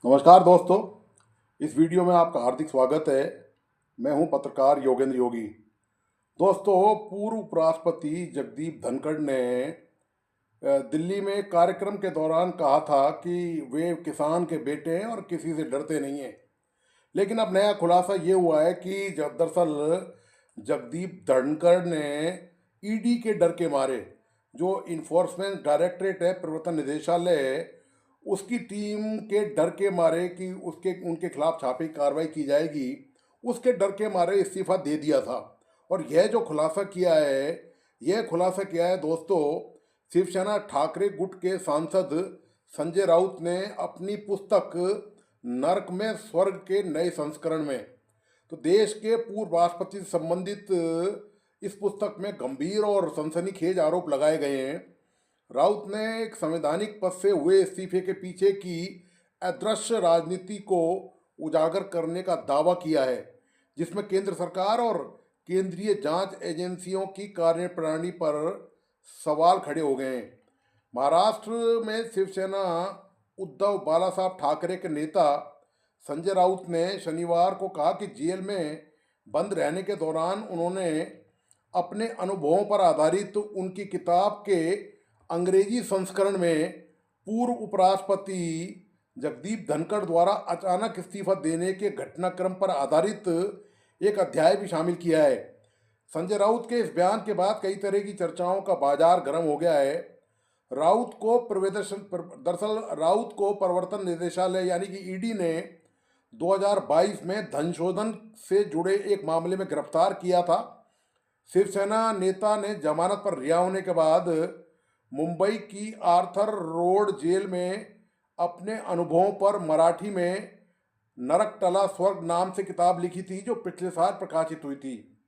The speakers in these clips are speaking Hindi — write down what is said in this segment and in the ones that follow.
नमस्कार दोस्तों, इस वीडियो में आपका हार्दिक स्वागत है। मैं हूं पत्रकार योगेंद्र योगी। दोस्तों, पूर्व उपराष्ट्रपति जगदीप धनखड़ ने दिल्ली में एक कार्यक्रम के दौरान कहा था कि वे किसान के बेटे हैं और किसी से डरते नहीं हैं। लेकिन अब नया खुलासा ये हुआ है कि जब दरअसल जगदीप धनखड़ ने ईडी के डर के मारे, जो इन्फोर्समेंट डायरेक्टरेट है, प्रवर्तन निदेशालय, उसकी टीम के डर के मारे कि उनके खिलाफ छापे कार्रवाई की जाएगी, उसके डर के मारे इस्तीफा दे दिया था। और यह खुलासा किया है दोस्तों, शिवसेना ठाकरे गुट के सांसद संजय राउत ने अपनी पुस्तक नर्क में स्वर्ग के नए संस्करण में। तो देश के पूर्व राष्ट्रपति से संबंधित इस पुस्तक में गंभीर और सनसनीखेज आरोप लगाए गए हैं। राउत ने एक संवैधानिक पद से हुए इस्तीफे के पीछे की अदृश्य राजनीति को उजागर करने का दावा किया है, जिसमें केंद्र सरकार और केंद्रीय जांच एजेंसियों की कार्यप्रणाली पर सवाल खड़े हो गए हैं। महाराष्ट्र में शिवसेना उद्धव बालासाहब ठाकरे के नेता संजय राउत ने शनिवार को कहा कि जेल में बंद रहने के दौरान उन्होंने अपने अनुभवों पर आधारित उनकी किताब के अंग्रेजी संस्करण में पूर्व उपराष्ट्रपति जगदीप धनखड़ द्वारा अचानक इस्तीफा देने के घटनाक्रम पर आधारित एक अध्याय भी शामिल किया है। संजय राउत के इस बयान के बाद कई तरह की चर्चाओं का बाजार गर्म हो गया है। दरअसल राउत को प्रवर्तन निदेशालय यानी कि ईडी ने 2022 में धन शोधन से जुड़े एक मामले में गिरफ्तार किया था। शिवसेना नेता ने जमानत पर रिहा होने के बाद मुंबई की आर्थर रोड जेल में अपने अनुभवों पर मराठी में नरक टला स्वर्ग नाम से किताब लिखी थी, जो पिछले साल प्रकाशित हुई थी।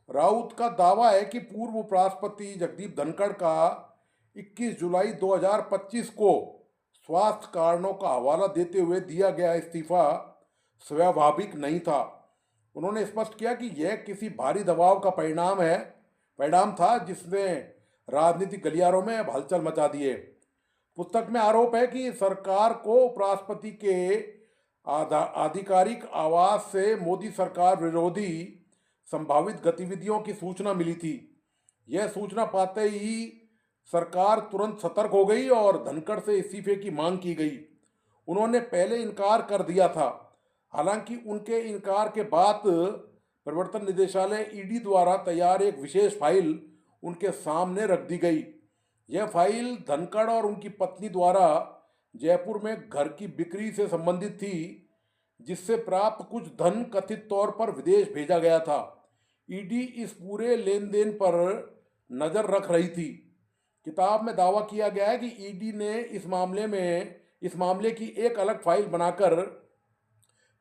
राउत का दावा है कि पूर्व उपराष्ट्रपति जगदीप धनखड़ का 21 जुलाई 2025 को स्वास्थ्य कारणों का हवाला देते हुए दिया गया इस्तीफा स्वाभाविक नहीं था। उन्होंने स्पष्ट किया कि यह किसी भारी दबाव का परिणाम था, जिसने राजनीतिक गलियारों में अब हलचल मचा दी है। पुस्तक में आरोप है कि सरकार को उपराष्ट्रपति के आधिकारिक आवास से मोदी सरकार विरोधी संभावित गतिविधियों की सूचना मिली थी। यह सूचना पाते ही सरकार तुरंत सतर्क हो गई और धनखड़ से इस्तीफे की मांग की गई। उन्होंने पहले इनकार कर दिया था। हालांकि उनके इनकार के बाद प्रवर्तन निदेशालय ईडी द्वारा तैयार एक विशेष फाइल उनके सामने रख दी गई। यह फाइल धनखड़ और उनकी पत्नी द्वारा जयपुर में घर की बिक्री से संबंधित थी, जिससे प्राप्त कुछ धन कथित तौर पर विदेश भेजा गया था। ईडी इस पूरे लेन देन पर नजर रख रही थी। किताब में दावा किया गया है कि ईडी ने इस मामले की एक अलग फाइल बनाकर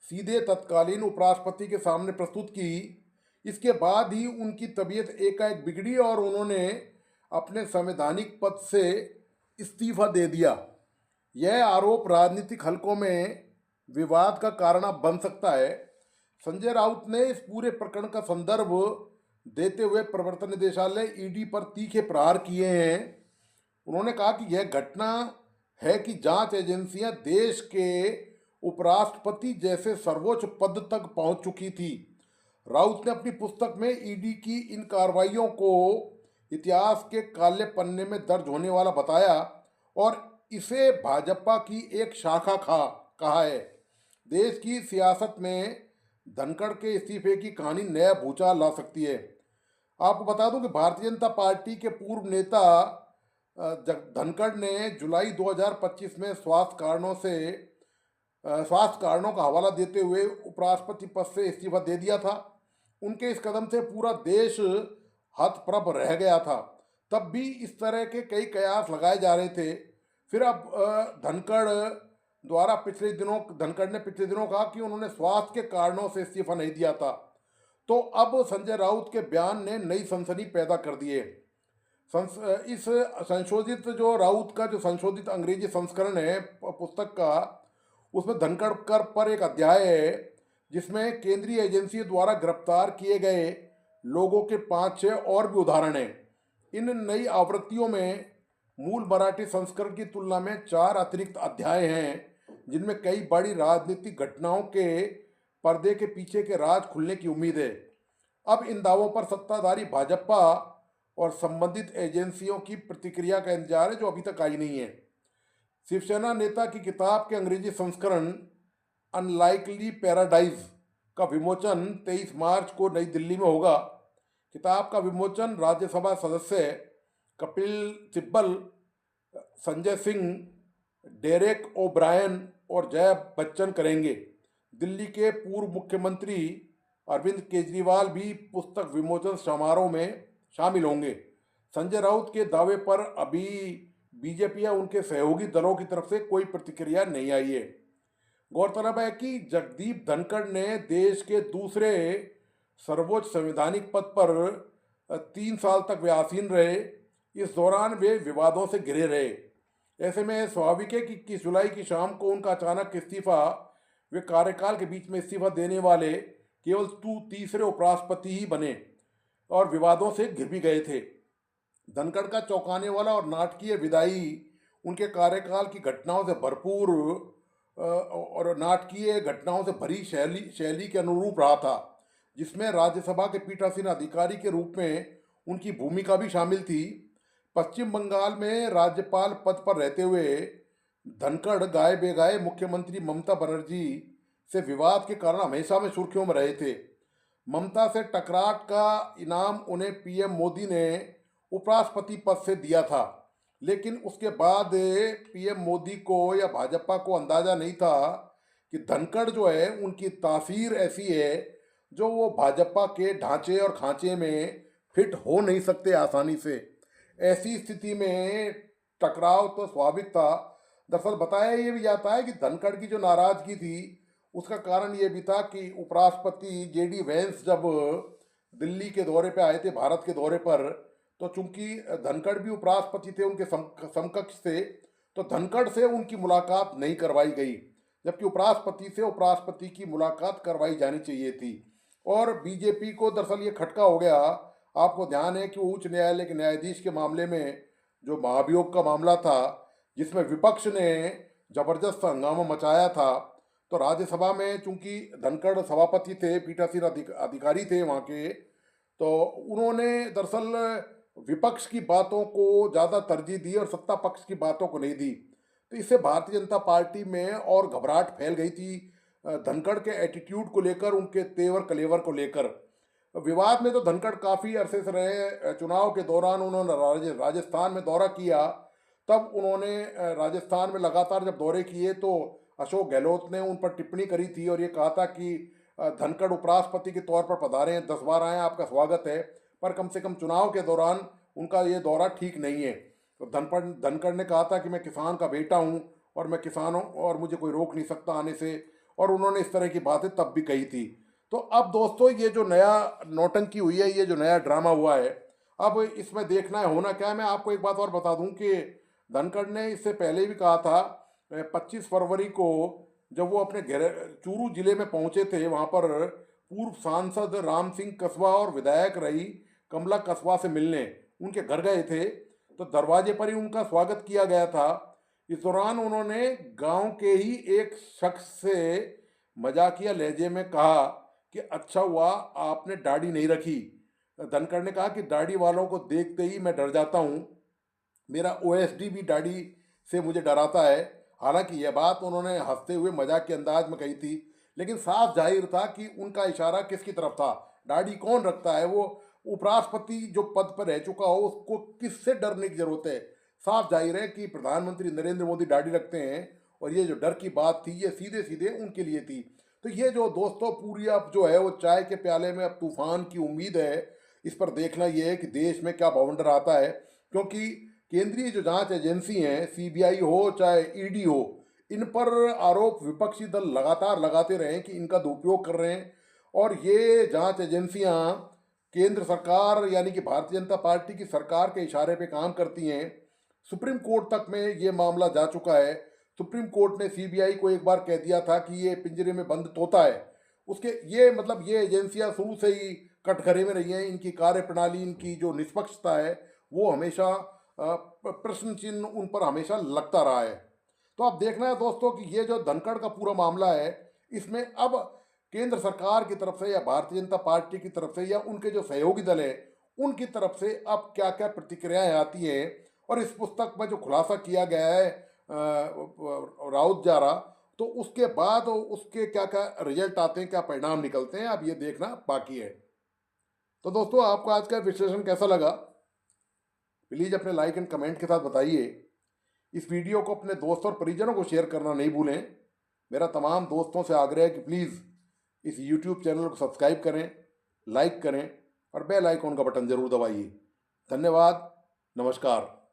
सीधे तत्कालीन उपराष्ट्रपति के सामने प्रस्तुत की। इसके बाद ही उनकी तबीयत एकाएक बिगड़ी और उन्होंने अपने संवैधानिक पद से इस्तीफा दे दिया। यह आरोप राजनीतिक हलकों में विवाद का कारण अब बन सकता है। संजय राउत ने इस पूरे प्रकरण का संदर्भ देते हुए प्रवर्तन निदेशालय ईडी पर तीखे प्रहार किए हैं। उन्होंने कहा कि यह घटना है कि जांच एजेंसियां देश के उपराष्ट्रपति जैसे सर्वोच्च पद तक पहुंच चुकी थी। राउत ने अपनी पुस्तक में ईडी की इन कार्रवाइयों को इतिहास के काले पन्ने में दर्ज होने वाला बताया और इसे भाजपा की एक शाखा कहा है। देश की सियासत में धनखड़ के इस्तीफे की कहानी नया भूचाल ला सकती है। आपको बता दूं कि भारतीय जनता पार्टी के पूर्व नेता धनखड़ ने जुलाई 2025 में स्वास्थ्य कारणों का हवाला देते हुए उपराष्ट्रपति पद से इस्तीफा दे दिया था। उनके इस कदम से पूरा देश हतप्रभ रह गया था। तब भी इस तरह के कई कयास लगाए जा रहे थे। फिर अब धनखड़ ने पिछले दिनों कहा कि उन्होंने स्वास्थ्य के कारणों से इस्तीफा नहीं दिया था। तो अब संजय राउत के बयान ने नई सनसनी पैदा कर दी है। इस संशोधित संशोधित अंग्रेजी संस्करण है पुस्तक का, उसमें धनखड़ पर एक अध्याय है जिसमें केंद्रीय एजेंसी द्वारा गिरफ्तार किए गए लोगों के 5-6 और भी उदाहरण हैं। इन नई आवृत्तियों में मूल मराठी संस्करण की तुलना में 4 अतिरिक्त अध्याय हैं, जिनमें कई बड़ी राजनीतिक घटनाओं के पर्दे के पीछे के राज खुलने की उम्मीद है। अब इन दावों पर सत्ताधारी भाजपा और संबंधित एजेंसियों की प्रतिक्रिया का इंतजार है, जो अभी तक आई नहीं है। शिवसेना नेता की किताब के अंग्रेजी संस्करण अनलाइकली पैराडाइज का विमोचन 23 मार्च को नई दिल्ली में होगा। किताब का विमोचन राज्यसभा सदस्य कपिल सिब्बल, संजय सिंह, डेरेक ओब्रायन और जया बच्चन करेंगे। दिल्ली के पूर्व मुख्यमंत्री अरविंद केजरीवाल भी पुस्तक विमोचन समारोह में शामिल होंगे। संजय राउत के दावे पर अभी बीजेपी या उनके सहयोगी दलों की तरफ से कोई प्रतिक्रिया नहीं आई है। गौरतलब है कि जगदीप धनखड़ ने देश के दूसरे सर्वोच्च संवैधानिक पद पर 3 साल तक वे आसीन रहे। इस दौरान वे विवादों से घिरे रहे। ऐसे में स्वाभाविक है कि 21 जुलाई की शाम को उनका अचानक इस्तीफा, वे कार्यकाल के बीच में इस्तीफा देने वाले केवल तीसरे उपराष्ट्रपति ही बने और विवादों से घिर भी गए थे। धनखड़ का चौंकाने वाला और नाटकीय विदाई उनके कार्यकाल की घटनाओं से भरपूर और नाटकीय घटनाओं से भरी शैली के अनुरूप रहा था, जिसमें राज्यसभा के पीठासीन अधिकारी के रूप में उनकी भूमिका भी शामिल थी। पश्चिम बंगाल में राज्यपाल पद पर रहते हुए धनखड़ गाए बेगाए मुख्यमंत्री ममता बनर्जी से विवाद के कारण हमेशा में सुर्खियों में रहे थे। ममता से टकराट का इनाम उन्हें पीएम मोदी ने उपराष्ट्रपति पद से दिया था, लेकिन उसके बाद पीएम मोदी को या भाजपा को अंदाजा नहीं था कि धनखड़ जो है उनकी तासीर ऐसी है जो वो भाजपा के ढांचे और खांचे में फिट हो नहीं सकते आसानी से। ऐसी स्थिति में टकराव तो स्वाभाविक था। दरअसल बताया ये भी जाता है कि धनखड़ की जो नाराजगी थी उसका कारण ये भी था कि उपराष्ट्रपति जेडी वैंस जब दिल्ली के दौरे पे आए थे, भारत के दौरे पर, तो चूंकि धनखड़ भी उपराष्ट्रपति थे, उनके समकक्ष थे, तो धनखड़ से उनकी मुलाकात नहीं करवाई गई, जबकि उपराष्ट्रपति से उपराष्ट्रपति की मुलाकात करवाई जानी चाहिए थी। और बीजेपी को दरअसल ये खटका हो गया। आपको ध्यान है कि वो उच्च न्यायालय के न्यायाधीश के मामले में जो महाभियोग का मामला था, जिसमें विपक्ष ने जबरदस्त हंगामा मचाया था, तो राज्यसभा में चूंकि धनखड़ सभापति थे, पीठासीन अधिकारी थे वहाँ के, तो उन्होंने दरअसल विपक्ष की बातों को ज़्यादा तरजीह दी और सत्ता पक्ष की बातों को नहीं दी। तो इससे भारतीय जनता पार्टी में और घबराहट फैल गई थी धनखड़ के एटीट्यूड को लेकर, उनके तेवर कलेवर को लेकर। विवाद में तो धनखड़ काफ़ी अरसे से रहे। चुनाव के दौरान उन्होंने राजस्थान में दौरा किया, तब उन्होंने राजस्थान में लगातार जब दौरे किए तो अशोक गहलोत ने उन पर टिप्पणी करी थी और ये कहा था कि धनखड़ उपराष्ट्रपति के तौर पर पधारे हैं, 10 बार आए, आपका स्वागत है, पर कम से कम चुनाव के दौरान उनका ये दौरा ठीक नहीं है। तो धनखड़ ने कहा था कि मैं किसान का बेटा हूँ और मैं किसान हूँ और मुझे कोई रोक नहीं सकता आने से, और उन्होंने इस तरह की बातें तब भी कही थी। तो अब दोस्तों ये जो नया नौटंकी हुई है, ये जो नया ड्रामा हुआ है, अब इसमें देखना है होना क्या है। मैं आपको एक बात और बता दूं कि धनखड़ ने इससे पहले भी कहा था, 25 फरवरी को जब वो अपने चूरू जिले में पहुंचे थे, वहां पर पूर्व सांसद राम सिंह कस्बा और विधायक रही कमला कस्बा से मिलने उनके घर गए थे, तो दरवाजे पर ही उनका स्वागत किया गया था। इस दौरान उन्होंने गांव के ही एक शख्स से मजाकिया लहजे में कहा कि अच्छा हुआ आपने दाढ़ी नहीं रखी। धनखड़ ने कहा कि दाढ़ी वालों को देखते ही मैं डर जाता हूँ, मेरा ओएसडी भी दाढ़ी से मुझे डराता है। हालांकि यह बात उन्होंने हंसते हुए मजाक के अंदाज में कही थी, लेकिन साफ जाहिर था कि उनका इशारा किसकी तरफ था। दाढ़ी कौन रखता है, वो उपराष्ट्रपति जो पद पर रह चुका हो उसको किससे डरने की जरूरत है। साफ जाहिर है कि प्रधानमंत्री नरेंद्र मोदी दाढ़ी रखते हैं और ये जो डर की बात थी ये सीधे सीधे उनके लिए थी। तो ये जो दोस्तों पूरी अब जो है वो चाय के प्याले में अब तूफान की उम्मीद है। इस पर देखना ये है कि देश में क्या बवंडर आता है, क्योंकि केंद्रीय जो जांच एजेंसी हैं, सीबीआई हो चाहे ईडी हो, इन पर आरोप विपक्षी दल लगातार लगाते रहे कि इनका दुरुपयोग कर रहे हैं। और ये जांच एजेंसियां केंद्र सरकार यानी कि भारतीय जनता पार्टी की सरकार के इशारे पे काम करती हैं। सुप्रीम कोर्ट तक में ये मामला जा चुका है। सुप्रीम कोर्ट ने सीबीआई को एक बार कह दिया था कि ये पिंजरे में बंद तोता है। उसके ये मतलब ये एजेंसियां शुरू से ही कटघरे में रही हैं। इनकी कार्य प्रणाली, इनकी जो निष्पक्षता है वो हमेशा प्रश्न चिन्ह उन पर हमेशा लगता रहा है। तो अब देखना है दोस्तों कि ये जो धनखड़ का पूरा मामला है, इसमें अब केंद्र सरकार की तरफ से या भारतीय जनता पार्टी की तरफ से या उनके जो सहयोगी दल है उनकी तरफ से अब क्या क्या प्रतिक्रियाएं आती हैं, और इस पुस्तक में जो खुलासा किया गया है राउत द्वारा, तो उसके बाद उसके क्या क्या रिजल्ट आते हैं, क्या परिणाम निकलते हैं, अब ये देखना बाकी है। तो दोस्तों, आपको आज का विश्लेषण कैसा लगा? प्लीज़ अपने लाइक एंड कमेंट के साथ बताइए। इस वीडियो को अपने दोस्तों और परिजनों को शेयर करना नहीं भूलें। मेरा तमाम दोस्तों से आग्रह है कि प्लीज़ इस यूट्यूब चैनल को सब्सक्राइब करें, लाइक करें और बेल आइकॉन का बटन ज़रूर दबाइए। धन्यवाद। नमस्कार।